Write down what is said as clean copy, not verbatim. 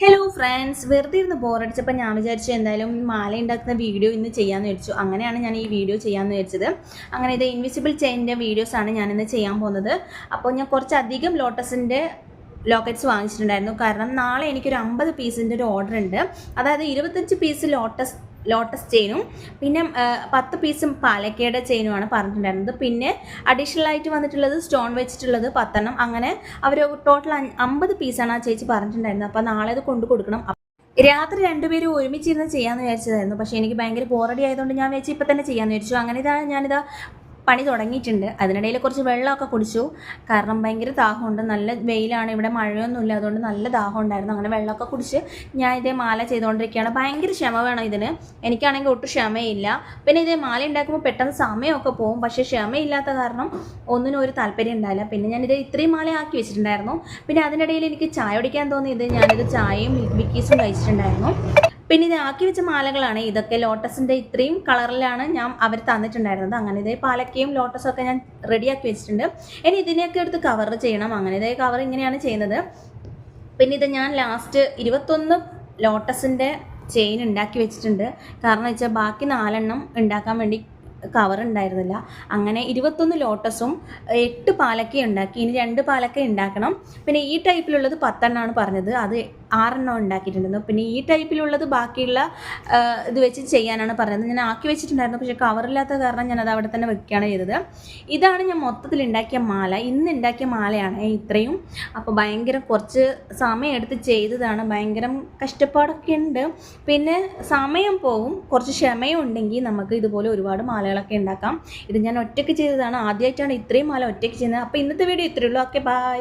Hello friends, വെറുതെ ഇരുന്ന് ബോറടിച്ചപ്പോൾ ഞാൻ വിചാരിച്ചു എന്തായാലും മാല ഉണ്ടാക്കുന്ന വീഡിയോ ഇന്ന് ചെയ്യാമെന്ന് വിചാരിച്ചു. അങ്ങനെയാണ് ഞാൻ ഈ വീഡിയോ ചെയ്യാമെന്ന് വിചാരിച്ചത്. അങ്ങനെ ഇത് ഇൻവിസിബിൾ ചെയിനിൻ്റെ വീഡിയോസാണ് ഞാനിന്ന് ചെയ്യാൻ പോകുന്നത്. അപ്പോൾ ഞാൻ കുറച്ചധികം ലോട്ടസിൻ്റെ ലോക്കറ്റ്സ് വാങ്ങിച്ചിട്ടുണ്ടായിരുന്നു. കാരണം നാളെ എനിക്കൊരു 50 പീസിൻ്റെ ഒരു ഓർഡർ ഉണ്ട്. അതായത് 25 പീസ് ലോട്ടസ് ചെയിനും പിന്നെ 10 പീസും പാലക്കയുടെ ചെയിനുമാണ് പറഞ്ഞിട്ടുണ്ടായിരുന്നത്. പിന്നെ അഡീഷണൽ ആയിട്ട് വന്നിട്ടുള്ളത് സ്റ്റോൺ വെച്ചിട്ടുള്ളത് 10 എണ്ണം. അങ്ങനെ അവർ ടോട്ടൽ 50 പീസാണ് ആ ചേച്ചി പറഞ്ഞിട്ടുണ്ടായിരുന്നത്. അപ്പോൾ നാളെ അത് കൊണ്ടു കൊടുക്കണം. രാത്രി രണ്ടുപേരും ഒരുമിച്ചിരുന്ന് ചെയ്യാമെന്ന് വിചാരിച്ചതായിരുന്നു. പക്ഷേ എനിക്ക് ഭയങ്കര ബോറടി ആയതുകൊണ്ട് ഞാൻ വെച്ച് ഇപ്പം തന്നെ ചെയ്യാമെന്ന് വിചാരിച്ചു. അങ്ങനെ ഞാനിതാ പണി തുടങ്ങിയിട്ടുണ്ട്. അതിനിടയിൽ കുറച്ച് വെള്ളമൊക്കെ കുടിച്ചു. കാരണം ഭയങ്കര ദാഹമുണ്ട്. നല്ല വെയിലാണ്, ഇവിടെ മഴയൊന്നുമില്ല, അതുകൊണ്ട് നല്ല ദാഹം ഉണ്ടായിരുന്നു. അങ്ങനെ വെള്ളമൊക്കെ കുടിച്ച് ഞാൻ ഇതേ മാല ചെയ്തുകൊണ്ടിരിക്കുകയാണ്. ഭയങ്കര ക്ഷമ വേണം ഇതിന്. എനിക്കാണെങ്കിൽ ഒട്ടും ക്ഷമയില്ല. പിന്നെ ഇതേ മാല ഉണ്ടാക്കുമ്പോൾ പെട്ടെന്ന് സമയമൊക്കെ പോകും. പക്ഷേ ക്ഷമയില്ലാത്ത കാരണം ഒന്നിനും ഒരു താല്പര്യം ഉണ്ടായില്ല. പിന്നെ ഞാനിത് ഇത്രയും മാല ആക്കി വെച്ചിട്ടുണ്ടായിരുന്നു. പിന്നെ അതിനിടയിൽ എനിക്ക് ചായ കുടിക്കാൻ തോന്നിയത് ഞാനിത് ചായയും മിൽക്ക് ബിക്കീസും കഴിച്ചിട്ടുണ്ടായിരുന്നു. പിന്നെ ഇത് ആക്കി വെച്ച മാലകളാണ് ഇതൊക്കെ. ലോട്ടസിൻ്റെ ഇത്രയും കളറിലാണ് അവർ തന്നിട്ടുണ്ടായിരുന്നത്. അങ്ങനെ ഇതേ പാലക്കയും ലോട്ടസും ഒക്കെ ഞാൻ റെഡിയാക്കി വെച്ചിട്ടുണ്ട്. ഇനി ഇതിനെയൊക്കെ എടുത്ത് കവർ ചെയ്യണം. അങ്ങനെ ഇതേ കവർ ഇങ്ങനെയാണ് ചെയ്യുന്നത്. പിന്നെ ഇത് ഞാൻ ലാസ്റ്റ് 21 ലോട്ടസിൻ്റെ ചെയിൻ ഉണ്ടാക്കി വെച്ചിട്ടുണ്ട്. കാരണം വെച്ചാൽ ബാക്കി 4 എണ്ണം ഉണ്ടാക്കാൻ വേണ്ടി കവർ ഉണ്ടായിരുന്നില്ല. അങ്ങനെ 21 ലോട്ടസും 8 പാലക്കയും ഉണ്ടാക്കി. ഇനി 2 പാലക്ക ഉണ്ടാക്കണം. പിന്നെ ഈ ടൈപ്പിലുള്ളത് 10 എണ്ണമാണ് പറഞ്ഞത്. അത് 6 എണ്ണം ഉണ്ടാക്കിയിട്ടുണ്ടായിരുന്നു. പിന്നെ ഈ ടൈപ്പിലുള്ളത് ബാക്കിയുള്ള ഇത് വെച്ച് ചെയ്യാനാണ് പറഞ്ഞത്. ഞാൻ ആക്കി വെച്ചിട്ടുണ്ടായിരുന്നു. പക്ഷേ കവറില്ലാത്ത കാരണം ഞാനത് അവിടെ തന്നെ വെക്കുകയാണ് ചെയ്തത്. ഇതാണ് ഞാൻ മൊത്തത്തിൽ ഉണ്ടാക്കിയ മാല. ഇന്ന് ഉണ്ടാക്കിയ മാലയാണ് ഇത്രയും. അപ്പോൾ ഭയങ്കര കുറച്ച് സമയം എടുത്ത് ചെയ്തതാണ്. ഭയങ്കര കഷ്ടപ്പാടൊക്കെ ഉണ്ട്. പിന്നെ സമയം പോകും. കുറച്ച് ക്ഷമയും ഉണ്ടെങ്കിൽ നമുക്ക് ഇതുപോലെ ഒരുപാട് മാലകളൊക്കെ ഉണ്ടാക്കാം. ഇത് ഞാൻ ഒറ്റയ്ക്ക് ചെയ്തതാണ്. ആദ്യമായിട്ടാണ് ഇത്രയും മാല ഒറ്റയ്ക്ക് ചെയ്യുന്നത്. അപ്പോൾ ഇന്നത്തെ വീഡിയോ ഇത്രയേ ഉള്ളൂ. Okay, by.